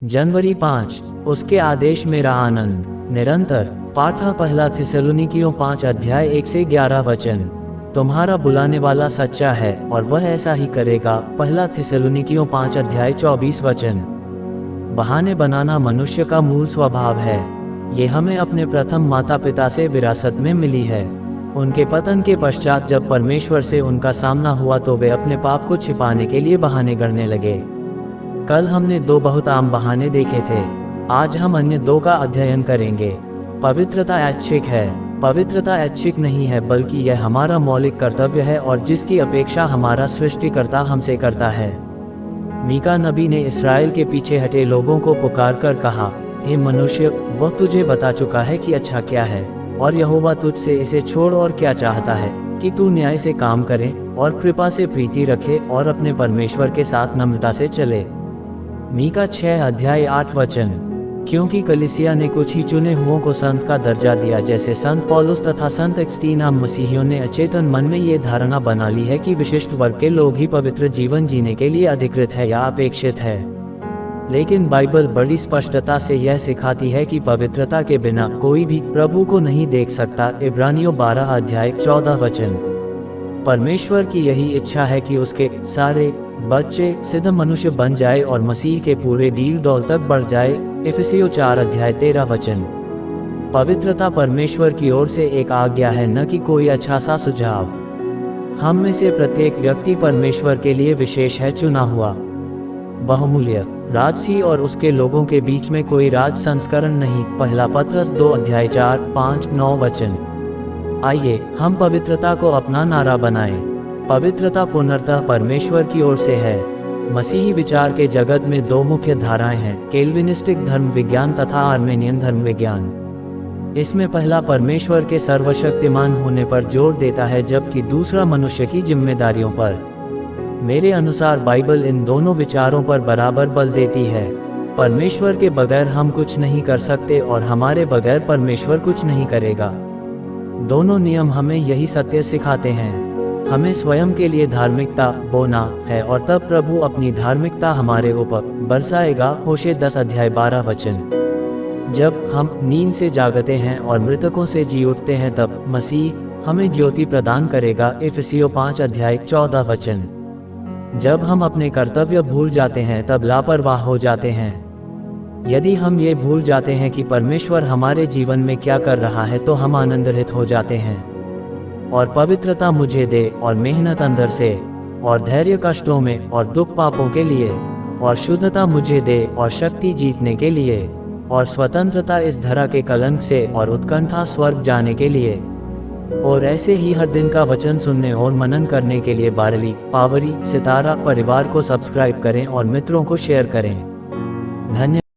जनवरी 5, उसके आदेश मेरा आनंद निरंतर। पाठ पहला थिस्सलुनीकियों 5 अध्याय 1 से 11 वचन। तुम्हारा बुलाने वाला सच्चा है और वह ऐसा ही करेगा। पहला थिस्सलुनीकियों 5 अध्याय 24 वचन। बहाने बनाना मनुष्य का मूल स्वभाव है। ये हमें अपने प्रथम माता पिता से विरासत में मिली है। उनके पतन के पश्चात जब परमेश्वर से उनका सामना हुआ तो वे अपने पाप को छिपाने के लिए बहाने गढ़ने लगे। कल हमने 2 बहुत आम बहाने देखे थे। आज हम अन्य 2 का अध्ययन करेंगे। पवित्रता ऐच्छिक है। पवित्रता ऐच्छिक नहीं है, बल्कि यह हमारा मौलिक कर्तव्य है और जिसकी अपेक्षा हमारा सृष्टिकर्ता हमसे करता है। मीका नबी ने इस्राएल के पीछे हटे लोगों को पुकार कर कहा, हे मनुष्य, वह तुझे बता चुका है कि अच्छा क्या है, और यहोवा तुझसे इसे छोड़ और क्या चाहता है, कि तू न्याय से काम करे और कृपा से प्रीति रखे और अपने परमेश्वर के साथ नम्रता से चले। मीका 6 अध्याय 8 वचन। क्योंकि कलीसिया ने कुछ ही चुने हुओं को संत का दर्जा दिया, जैसे संत पौलुस तथा संत एक्सतीनाम मसीहियों ने अचेतन मन में ये धारणा बना ली है कि विशिष्ट वर्ग के लोग ही पवित्र जीवन जीने के लिए अधिकृत है या अपेक्षित है। लेकिन बाइबल बड़ी स्पष्टता से यह सिखाती है कि पवित्रता के बिना कोई भी प्रभु को नहीं देख सकता। इब्रानियों 12 अध्याय 14 वचन। परमेश्वर की यही इच्छा है कि उसके सारे बच्चे सिद्ध मनुष्य बन जाए और मसीह के पूरे डील दौल तक बढ़ जाए। इफिसियों 4 अध्याय 13 वचन। पवित्रता परमेश्वर की ओर से एक आज्ञा है, न कि कोई अच्छा सा सुझाव। हम में से प्रत्येक व्यक्ति परमेश्वर के लिए विशेष है, चुना हुआ, बहुमूल्य। राजसी और उसके लोगों के बीच में कोई राज संस्करण नहीं। पहला पत्रस 2 अध्याय 4, 5, 9 वचन। आइए हम पवित्रता को अपना नारा बनाएं। पवित्रता पूर्णतः परमेश्वर की ओर से है। मसीही विचार के जगत में 2 मुख्य धाराएं हैं, केल्विनिस्टिक धर्म विज्ञान तथा आर्मेनियन धर्म विज्ञान। इसमें पहला परमेश्वर के सर्वशक्तिमान होने पर जोर देता है, जबकि दूसरा मनुष्य की जिम्मेदारियों पर। मेरे अनुसार बाइबल इन दोनों विचारों पर बराबर बल देती है। परमेश्वर के बगैर हम कुछ नहीं कर सकते और हमारे बगैर परमेश्वर कुछ नहीं करेगा। दोनों नियम हमें यही सत्य सिखाते हैं। हमें स्वयं के लिए धार्मिकता बोना है और तब प्रभु अपनी धार्मिकता हमारे ऊपर बरसाएगा। होशे 10 अध्याय 12 वचन। जब हम नींद से जागते हैं और मृतकों से जी उठते हैं, तब मसीह हमें ज्योति प्रदान करेगा। इफिसियों 5 अध्याय 14 वचन। जब हम अपने कर्तव्य भूल जाते हैं, तब लापरवाह हो जाते हैं। यदि हम ये भूल जाते हैं कि परमेश्वर हमारे जीवन में क्या कर रहा है, तो हम आनंदरहित हो जाते हैं। और पवित्रता मुझे दे और मेहनत अंदर से, और धैर्य कष्टों में और दुख पापों के लिए, और शुद्धता मुझे दे और शक्ति जीतने के लिए, और स्वतंत्रता इस धरा के कलंक से और उत्कंठा स्वर्ग जाने के लिए। और ऐसे ही हर दिन का वचन सुनने और मनन करने के लिए बारली, पावरी, सितारा परिवार को सब्सक्राइब करें और मित्रों को शेयर करें। धन्यवाद।